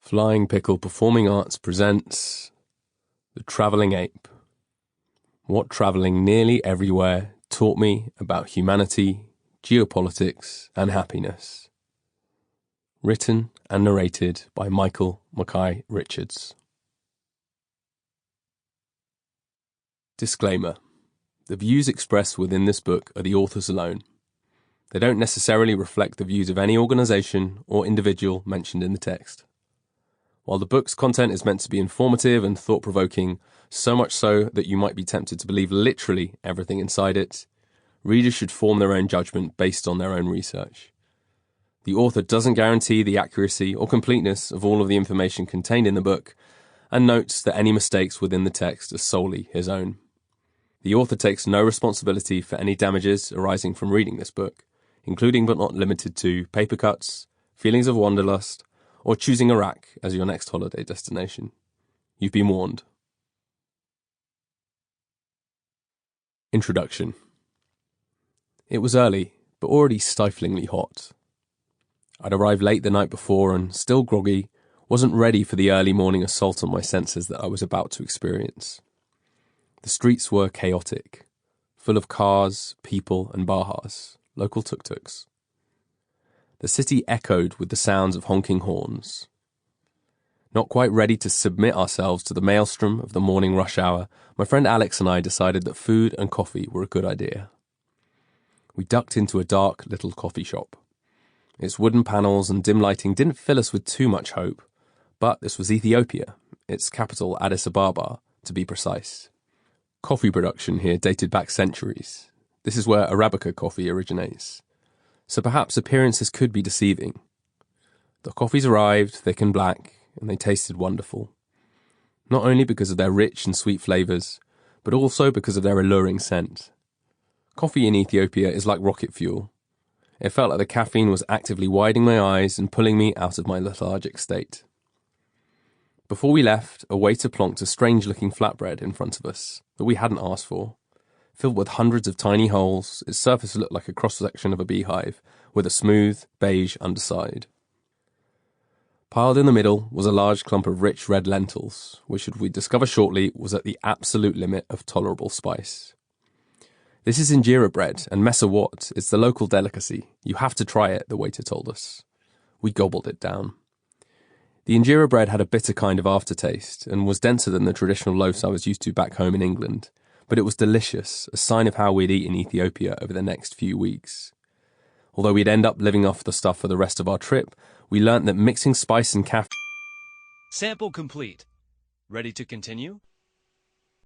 Flying Pickle Performing Arts presents The Travelling Ape. What travelling nearly everywhere taught me about humanity, geopolitics, and happiness. Written and narrated by Mackay Richards. Disclaimer. The views expressed within this book are the author's alone. They don't necessarily reflect the views of any organisation or individual mentioned in the text. While the book's content is meant to be informative and thought-provoking, so much so that you might be tempted to believe literally everything inside it, readers should form their own judgment based on their own research. The author doesn't guarantee the accuracy or completeness of all of the information contained in the book, and notes that any mistakes within the text are solely his own. The author takes no responsibility for any damages arising from reading this book, including but not limited to paper cuts, feelings of wanderlust, or choosing Iraq as your next holiday destination. You've been warned. Introduction. It was early, but already stiflingly hot. I'd arrived late the night before and, still groggy, wasn't ready for the early morning assault on my senses that I was about to experience. The streets were chaotic, full of cars, people, and bahas, local tuk-tuks. The city echoed with the sounds of honking horns. Not quite ready to submit ourselves to the maelstrom of the morning rush hour, my friend Alex and I decided that food and coffee were a good idea. We ducked into a dark little coffee shop. Its wooden panels and dim lighting didn't fill us with too much hope, but this was Ethiopia, its capital Addis Ababa, to be precise. Coffee production here dated back centuries. This is where Arabica coffee originates. So perhaps appearances could be deceiving. The coffees arrived, thick and black, and they tasted wonderful. Not only because of their rich and sweet flavours, but also because of their alluring scent. Coffee in Ethiopia is like rocket fuel. It felt like the caffeine was actively widening my eyes and pulling me out of my lethargic state. Before we left, a waiter plonked a strange-looking flatbread in front of us that we hadn't asked for. Filled with hundreds of tiny holes, its surface looked like a cross-section of a beehive, with a smooth, beige underside. Piled in the middle was a large clump of rich red lentils, which, as we discover shortly, was at the absolute limit of tolerable spice. This is injera bread, and mesawat is the local delicacy. You have to try it, the waiter told us. We gobbled it down. The injera bread had a bitter kind of aftertaste, and was denser than the traditional loaves I was used to back home in England. But it was delicious, a sign of how we'd eat in Ethiopia over the next few weeks. Although we'd end up living off the stuff for the rest of our trip, we learnt that mixing spice and caffeine... Sample complete. Ready to continue?